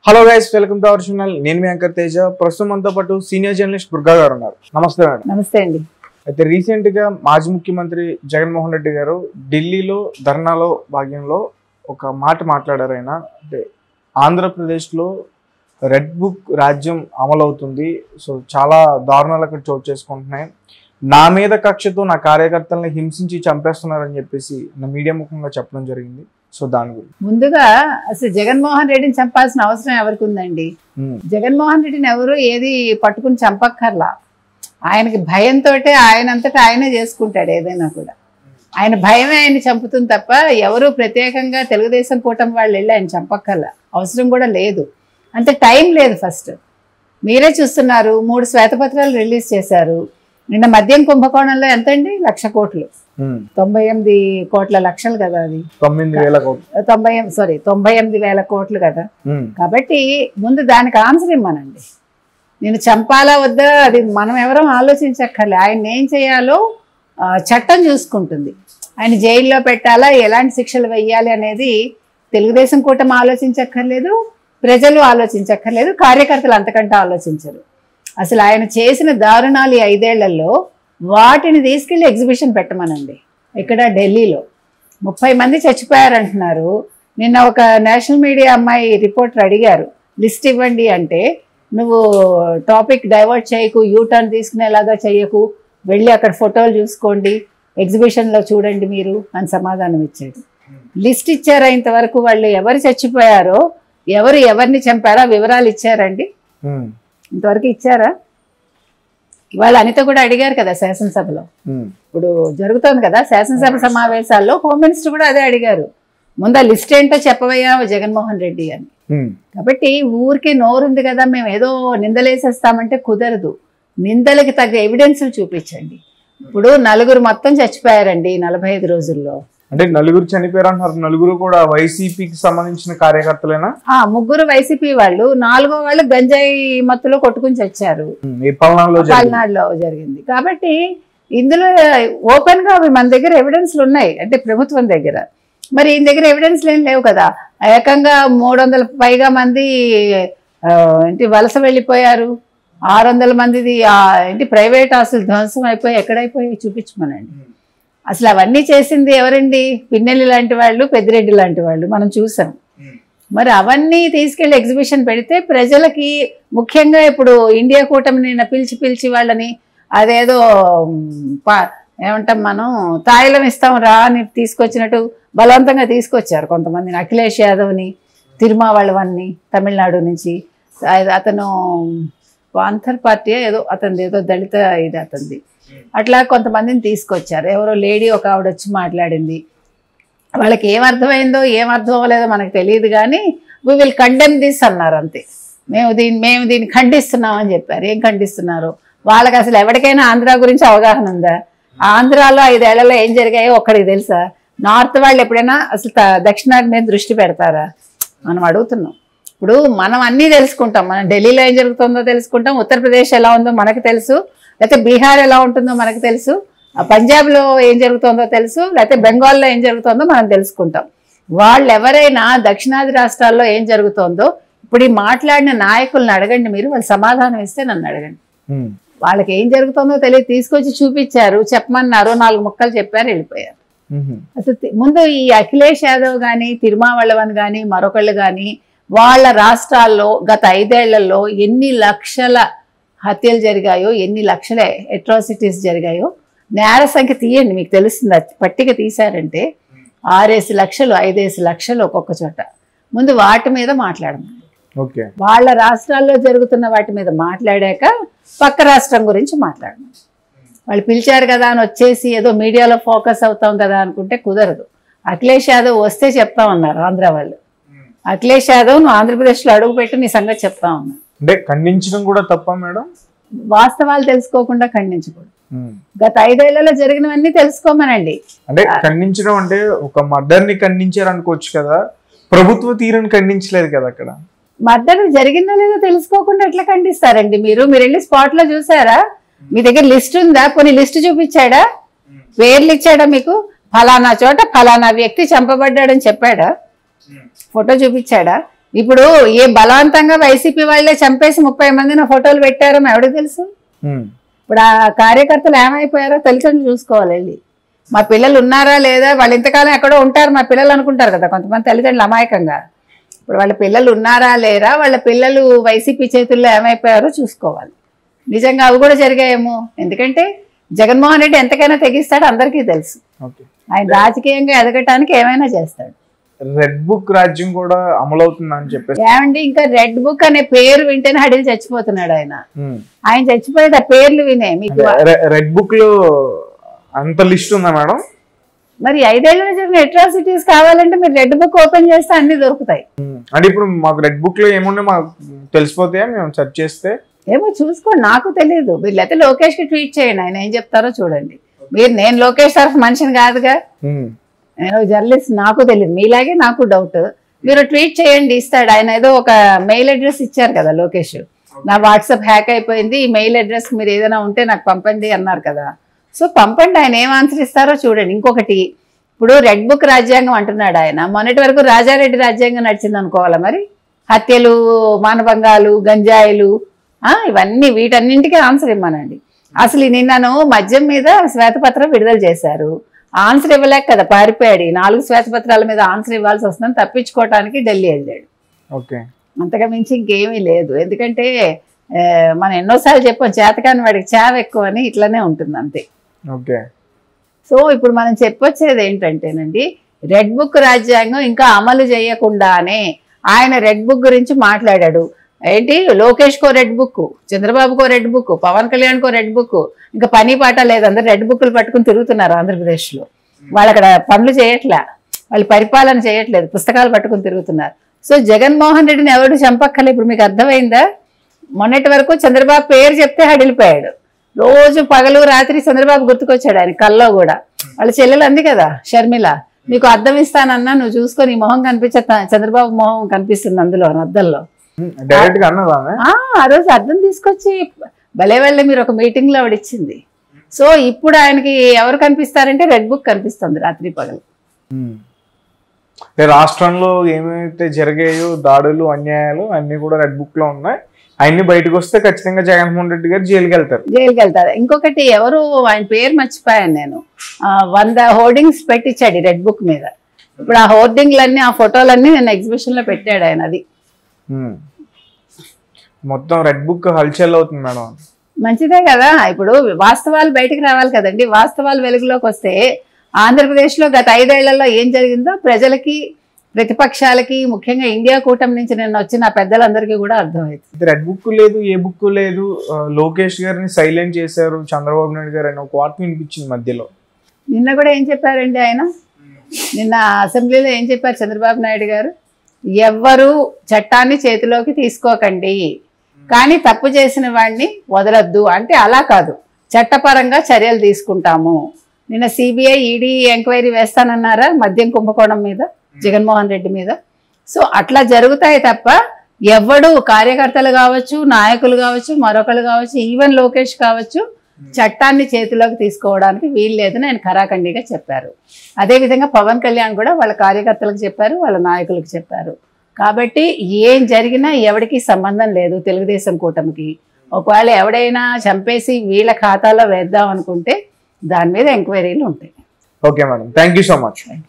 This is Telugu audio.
Hello guys, welcome to our channel. నేను మీ యాంకర్ తేజ. ప్రస్తుతం మనతో పాటు సీనియర్ జర్నలిస్ట్ దుర్గా గారు ఉన్నారు. నమస్తే మేడం. నమస్తే అండి. అయితే రీసెంట్ గా మాజీ ముఖ్యమంత్రి జగన్మోహన్ రెడ్డి గారు ఢిల్లీలో ధర్నాలో భాగంలో ఒక మాట మాట్లాడారు. ఆయన అంటే ఆంధ్రప్రదేశ్లో రెడ్ బుక్ రాజ్యం అమలవుతుంది, సో చాలా దారుణాలు అక్కడ చోటు చేసుకుంటున్నాయి, నా మీద కక్షతో నా కార్యకర్తల్ని హింసించి చంపేస్తున్నారని చెప్పేసి నా మీడియా ముఖంగా చెప్పడం జరిగింది. సో దాని గురించి ముందుగా అసలు జగన్మోహన్ రెడ్డిని చంపాల్సిన అవసరం ఎవరికి ఉందండి? జగన్మోహన్ రెడ్డిని ఎవరు ఏది పట్టుకుని చంపక్కర్లా. ఆయనకి భయంతో ఆయనంతటా ఆయనే చేసుకుంటాడు ఏదైనా కూడా. ఆయన భయమే ఆయన చంపుతుంది తప్ప ఎవరు ప్రత్యేకంగా తెలుగుదేశం కూటమి వాళ్ళు వెళ్ళి ఆయన చంపక్కర్లా, అవసరం కూడా లేదు. అంటే టైం లేదు. ఫస్ట్ మీరే చూస్తున్నారు, 3 శ్వేతపత్రాలు రిలీజ్ చేశారు. నిన్న మద్యం కుంభకోణంలో ఎంతండి? 1,00,000 కోట్లు, 98 కోట్ల లక్షలు కదా, అది 98,000 కోట్లు కదా. కాబట్టి ముందు దానికి ఆన్సర్ ఇమ్మనండి. నేను చంపాలా వద్దా అది మనం ఎవరో ఆలోచించక్కర్లే. ఆయన ఏం చేయాలో చట్టం చూసుకుంటుంది. ఆయన జైల్లో పెట్టాలా, ఎలాంటి శిక్షలు వేయాలి అనేది తెలుగుదేశం కూటమి ఆలోచించక్కర్లేదు, ప్రజలు ఆలోచించక్కర్లేదు, కార్యకర్తలు అంతకంటే ఆలోచించరు. అసలు ఆయన చేసిన దారుణాలు 5 ఏళ్లలో వాటిని తీసుకెళ్ళి ఎగ్జిబిషన్ పెట్టమనండి. ఇక్కడ ఢిల్లీలో 30 మంది చచ్చిపోయారంటున్నారు. నిన్న ఒక నేషనల్ మీడియా అమ్మాయి రిపోర్టర్ అడిగారు, లిస్ట్ ఇవ్వండి అంటే, నువ్వు టాపిక్ డైవర్ట్ చేయకు, యూటర్న్ తీసుకునేలాగా చేయకు, వెళ్ళి అక్కడ ఫోటోలు చూసుకోండి, ఎగ్జిబిషన్లో చూడండి మీరు అని సమాధానం ఇచ్చాడు. లిస్ట్ ఇచ్చారా ఇంతవరకు? వాళ్ళు ఎవరు చచ్చిపోయారో, ఎవరిని చంపారో వివరాలు ఇచ్చారండి? ఇంతవరకు ఇచ్చారా? ఇవాళ అనిత కూడా అడిగారు కదా శాసనసభలో. ఇప్పుడు జరుగుతోంది కదా శాసనసభ సమావేశాల్లో, హోమ్ మినిస్టర్ కూడా అదే అడిగారు, ముందు లిస్ట్ ఏంటో చెప్పవయ్యా జగన్మోహన్ రెడ్డి అని. కాబట్టి ఊరికే నోరుంది కదా మేము ఏదో నిందలేసేస్తామంటే కుదరదు. నిందలకి తగ్గ ఎవిడెన్స్లు చూపించండి. ఇప్పుడు 4 మొత్తం చచ్చిపోయారండి 45 రోజుల్లో. అంటే 4 చనిపోయారు అంటున్నారు. 4 కూడా వైసీపీకి సంబంధించిన కార్యకర్తలేనా? 3 వైసీపీ వాళ్ళు, 4వ వాళ్ళు గంజాయి మత్తులో కొట్టుకుని చచ్చారు. పల్నాడులో జరిగింది. కాబట్టి ఇందులో ఓపెన్ గా మన దగ్గర ఎవిడెన్స్లు ఉన్నాయి, అంటే ప్రభుత్వం దగ్గర. మరి ఈయన దగ్గర ఎవిడెన్స్లు ఏం లేవు కదా. ఏకంగా 300 పైగా మంది ఏంటి వలస వెళ్ళిపోయారు, 600 మందిది ఏంటి ప్రైవేట్ ఆస్తులు ధ్వంసం అయిపోయి ఎక్కడైపోయి చూపించమనండి. అసలు అవన్నీ చేసింది ఎవరండి? పిన్నెల్లి లాంటి వాళ్ళు, పెద్దిరెడ్డి లాంటి వాళ్ళు మనం చూసాం. మరి అవన్నీ తీసుకెళ్లి ఎగ్జిబిషన్ పెడితే ప్రజలకి, ముఖ్యంగా ఇప్పుడు ఇండియా కూటమిని పిలిచి వాళ్ళని అదేదో ఏమంటాం మనం, తాయిలం ఇస్తాం రా అని తీసుకొచ్చినట్టు బలవంతంగా తీసుకొచ్చారు కొంతమందిని. అఖిలేష్ యాదవ్ని, తిరుమావళవన్ని తమిళనాడు నుంచి, అతను పాంథర్ పార్టీ ఏదో అతనిది, ఏదో దళిత ఇది అతనిది, అట్లా కొంతమందిని తీసుకొచ్చారు. ఎవరో లేడీ ఒక ఆవిడ వచ్చి మాట్లాడింది. వాళ్ళకి ఏమర్థమైందో ఏమర్థం అవ్వలేదో మనకు తెలియదు, కానీ వీ విల్ కండెమ్ దిస్ అన్నారు అంతే. మేము దీన్ని ఖండిస్తున్నామని చెప్పారు. ఏం ఖండిస్తున్నారు? వాళ్ళకి అసలు ఎవరికైనా ఆంధ్ర గురించి అవగాహన ఉందా? ఆంధ్రాలో 5 ఏళ్లలో ఏం జరిగాయో ఒక్కడికి తెలుసా? నార్త్ వాళ్ళు ఎప్పుడైనా అసలు దక్షిణాది మీద దృష్టి పెడతారా? మనం అడుగుతున్నాం. ఇప్పుడు మనం అన్నీ తెలుసుకుంటాం. మనం ఢిల్లీలో ఏం జరుగుతుందో తెలుసుకుంటాం, ఉత్తరప్రదేశ్ ఎలా ఉందో మనకు తెలుసు, లేకపోతే బీహార్ ఎలా ఉంటుందో మనకు తెలుసు, పంజాబ్లో ఏం జరుగుతుందో తెలుసు, లేకపోతే బెంగాల్లో ఏం జరుగుతుందో మనం తెలుసుకుంటాం. వాళ్ళు ఎవరైనా దక్షిణాది రాష్ట్రాల్లో ఏం జరుగుతుందో ఇప్పుడు ఈ మాట్లాడిన నాయకులను అడగండి మీరు, వాళ్ళు సమాధానం ఇస్తే నన్ను అడగండి. వాళ్ళకి ఏం జరుగుతుందో తెలియదు, తీసుకొచ్చి చూపించారు, చెప్పమన్నారు, 4 ముక్కలు చెప్పారు, వెళ్ళిపోయారు. అసలు ముందు ఈ అఖిలేష్ యాదవ్ కానీ, తిరుమావళవన్ కానీ, మరొకళ్ళు కానీ వాళ్ళ రాష్ట్రాల్లో గత 5 ఏళ్లలో ఎన్ని లక్షల హత్యలు జరిగాయో, ఎన్ని లక్షల అట్రాసిటీస్ జరిగాయో నేర సంఖ్య తీయండి, మీకు తెలుస్తుంది. పట్టిక తీశారంటే 6 లక్షలు 5 లక్షలు ఒక్కొక్క చోట. ముందు వాటి మీద మాట్లాడమని, వాళ్ళ రాష్ట్రాల్లో జరుగుతున్న వాటి మీద మాట్లాడాక పక్క రాష్ట్రం గురించి మాట్లాడమని. వాళ్ళు పిలిచారు కదా అని వచ్చేసి ఏదో మీడియాలో ఫోకస్ అవుతాం కదా అనుకుంటే కుదరదు. అఖిలేష్ యాదవ్ వస్తే చెప్తామన్నారు ఆంధ్ర వాళ్ళు. అఖిలేష్ యాదవ్ నువ్వు ఆంధ్రప్రదేశ్లో అడుగు పెట్టి నీ సంగతి చెప్తా ఉన్నా. అంటే ఖండించడం కూడా తప్ప మేడం? వాస్తవాలు తెలుసుకోకుండా ఖండించకూడదు. గత 5 ఏళ్లలో జరిగినవన్నీ తెలుసుకోమనండి. అంటే ఖండించడం అంటే ఒక మర్డర్ ని ఖండించారు అనుకోవచ్చు కదా, ప్రభుత్వ తీరుని ఖండించలేదు కదా. అక్కడ మర్డర్ జరిగిందో లేదో తెలుసుకోకుండా ఎట్లా ఖండిస్తారండి మీరు? వెళ్ళి స్పాట్ లో చూసారా? మీ దగ్గర లిస్ట్ ఉందా? పోనీ లిస్ట్ చూపించాడా? పేర్లు ఇచ్చాడా మీకు? ఫలానా చోట ఫలానా వ్యక్తి చంపబడ్డాడని చెప్పాడా? ఫోటో చూపించాడా? ఇప్పుడు ఏ బలవంతంగా వైసీపీ వాళ్ళే చంపేసి 30 మందిని ఫోటోలు పెట్టారో ఎవరికి తెలుసు? ఇప్పుడు ఆ కార్యకర్తలు ఏమైపోయారో తల్లిదండ్రులు చూసుకోవాలి వెళ్ళి. మా పిల్లలు ఉన్నారా లేదా, వాళ్ళు ఇంతకాలం ఎక్కడో ఉంటారు మా పిల్లలు అనుకుంటారు కదా కొంతమంది తల్లిదండ్రులు అమాయకంగా. ఇప్పుడు వాళ్ళ పిల్లలు ఉన్నారా లేరా, వాళ్ళ పిల్లలు వైసీపీ చేతుల్లో ఏమైపోయారో చూసుకోవాలి. నిజంగా అవి కూడా జరిగాయేమో, ఎందుకంటే జగన్మోహన్ రెడ్డి ఎంతకైనా తెగిస్తాడు అందరికీ తెలుసు. ఆయన రాజకీయంగా ఎదగటానికి ఏమైనా చేస్తాడు. రెడ్ బుక్ రాజ్యం కూడా అమలవుతుందని చెప్పేసి ఏమండి, ఇంకా రెడ్ బుక్ అనే పేరు వింటేనే హడిలు చచ్చిపోతున్నాడు ఆయన. ఆయన చచ్చిపోయేది ఆ పేర్లు వినే. మీకు రెడ్ బుక్ లో అంత లిస్ట్ ఉందా మేడం? మరి 5 ఏళ్ళ జరిగిన అట్రాసిటీస్ కావాలంటే మీరు రెడ్ బుక్ ఓపెన్ చేస్తే అన్ని దొరుకుతాయి. అంటే ఇప్పుడు మాకు రెడ్ బుక్ లో ఏమున్నాయి మాకు తెలిసిపోతాయా మేము సెర్చ్ చేస్తే? ఏమో చూసుకోండి, నాకు తెలియదు. మీరు లేకపోతే లోకేష్ కి ట్వీట్ చేయండి, ఆయన ఏం చెప్తారో చూడండి. నేను లోకేష్ తరఫు మనిషిని కాదుగా, నేను జర్నలిస్ట్, నాకు తెలియదు. మీలాగే నాకు డౌట్. మీరు ట్వీట్ చేయండి, ఇస్తాడు ఆయన. ఏదో ఒక మెయిల్ అడ్రస్ ఇచ్చారు కదా లోకేష్, నా వాట్సాప్ హ్యాక్ అయిపోయింది, ఈ మెయిల్ అడ్రస్ మీరు ఏదైనా ఉంటే నాకు పంపండి అన్నారు కదా. సో పంపండి, ఆయన ఏం ఆన్సర్ ఇస్తారో చూడండి. ఇంకొకటి, ఇప్పుడు రెడ్ బుక్ రాజ్యాంగం అంటున్నాడు ఆయన. మొన్నటి వరకు రాజారెడ్డి రాజ్యాంగం నడిచింది అనుకోవాలా మరి? హత్యలు, మానభంగాలు, గంజాయిలు, ఇవన్నీ వీటన్నింటికీ ఆన్సర్ ఇవ్వమనండి. అసలు నిన్నను మద్యం మీద శ్వేతపత్రం విడుదల చేశారు, ఆన్సర్ ఇవ్వలేక కదా పారిపోయాడు. 4 శ్వేతపత్రాల మీద ఆన్సర్ ఇవ్వాల్సి వస్తుందని తప్పించుకోవడానికి ఢిల్లీ వెళ్ళాడు. అంతగా మించి ఇంకేమీ లేదు. ఎందుకంటే మనం ఎన్నోసార్లు చెప్పాం, చేతకాని వాడికి చావ ఎక్కువ అని. ఇట్లనే ఉంటుంది అంతే. సో ఇప్పుడు మనం చెప్పొచ్చేది ఏంటంటేనండి, రెడ్ బుక్ రాజ్యాంగం ఇంకా అమలు చేయకుండానే ఆయన రెడ్ బుక్ గురించి మాట్లాడాడు. ఏంటి, లోకేష్కో రెడ్ బుక్, చంద్రబాబుకో రెడ్ బుక్, పవన్ కళ్యాణ్కో రెడ్ బుక్, ఇంకా పని పాట లేదు. అందరు రెడ్ బుక్లు పట్టుకుని తిరుగుతున్నారు ఆంధ్రప్రదేశ్లో. వాళ్ళు అక్కడ పనులు చేయట్లే, వాళ్ళు పరిపాలన చేయట్లేదు, పుస్తకాలు పట్టుకుని తిరుగుతున్నారు. సో జగన్మోహన్ రెడ్డిని ఎవరు చంపక్కలే. ఇప్పుడు మీకు అర్థమైందా? మొన్నటి వరకు చంద్రబాబు పేరు చెప్తే హడిలిపోయాడు. రోజు పగలు రాత్రి చంద్రబాబు గుర్తుకొచ్చాడు ఆయన కల్లో కూడా. వాళ్ళ చెల్లెలు అంది కదా షర్మిల, నీకు అద్దం ఇస్తానన్నా నువ్వు చూసుకొని మొహం కనిపించే, చంద్రబాబు మొహం కనిపిస్తుంది అందులో అద్దంలో. ఆ రోజు అద్దం తీసుకొచ్చి భలే వాళ్ళే మీరు ఒక మీటింగ్ లో ఆవిడ ఇచ్చింది. సో ఇప్పుడు ఆయనకి ఎవరు కనిపిస్తారంటే రెడ్ బుక్ కనిపిస్తుంది రాత్రి పగలు. రాష్ట్రంలో ఏమైతే జరిగాయో దాడులు, అన్యాయాలు అన్ని కూడా రెడ్ బుక్ లో ఉన్నాయి. అన్ని బయటకు వస్తే ఖచ్చితంగా జగన్మోహన్ రెడ్డి గారు జైలుకి వెళ్తారు. ఇంకొకటి ఎవరు, ఆయన పేరు మర్చిపోయాను నేను, 100 హోర్డింగ్స్ పెట్టించాడు రెడ్ బుక్ మీద. ఇప్పుడు ఆ హోర్డింగ్లన్నీ, ఆ ఫోటోలన్నీ నేను ఎగ్జిబిషన్ లో పెట్టాడు ఆయన. అది మొత్తం రెడ్ బుక్ హల్చల్ అవుతుంది మేడం. మంచిదే కదా. ఇప్పుడు వాస్తవాలు బయటకు రావాలి కదండి. వాస్తవాలు వెలుగులోకి వస్తే ఆంధ్రప్రదేశ్ లో గత 5 ఏళ్లలో ఏం జరిగిందో ప్రజలకి, ప్రతిపక్షాలకి, ముఖ్యంగా ఇండియా కూటమి నుంచి నిన్న వచ్చిన పెద్దలందరికీ కూడా అర్థమవుతుంది. రెడ్ బుక్ లేదు, ఏ బుక్ లేదు, లోకేష్ గారిని సైలెంట్ చేశారు చంద్రబాబు నాయుడు గారు అని ఒక వార్త వినిపించింది మధ్యలో. నిన్న కూడా ఏం చెప్పారండి ఆయన? నిన్న అసెంబ్లీలో ఏం చెప్పారు చంద్రబాబు నాయుడు గారు? ఎవ్వరూ చట్టాన్ని చేతిలోకి తీసుకోకండి, కానీ తప్పు చేసిన వాడిని వదలొద్దు. అంటే అలా కాదు, చట్టపరంగా చర్యలు తీసుకుంటాము. నిన్న సిబిఐ, ఈడీ ఎంక్వైరీ వేస్తానన్నారా మద్యం కుంభకోణం మీద, జగన్మోహన్ రెడ్డి మీద. సో అట్లా జరుగుతాయి తప్ప ఎవడు, కార్యకర్తలు కావచ్చు, నాయకులు కావచ్చు, మరొకరు కావచ్చు, ఈవెన్ లోకేష్ కావచ్చు, చట్టాన్ని చేతిలోకి తీసుకోవడానికి వీలు లేదని ఆయన ఖరాఖండిగా చెప్పారు. అదేవిధంగా పవన్ కళ్యాణ్ కూడా వాళ్ళ కార్యకర్తలకు చెప్పారు, వాళ్ళ నాయకులకు చెప్పారు. కాబట్టి ఏం జరిగినా ఎవరికి సంబంధం లేదు తెలుగుదేశం కూటమికి. ఒకవేళ ఎవడైనా చంపేసి వీళ్ళ ఖాతాలో వేద్దాం అనుకుంటే దాని మీద ఎంక్వైరీలు ఉంటాయి. Okay madam, thank you so much.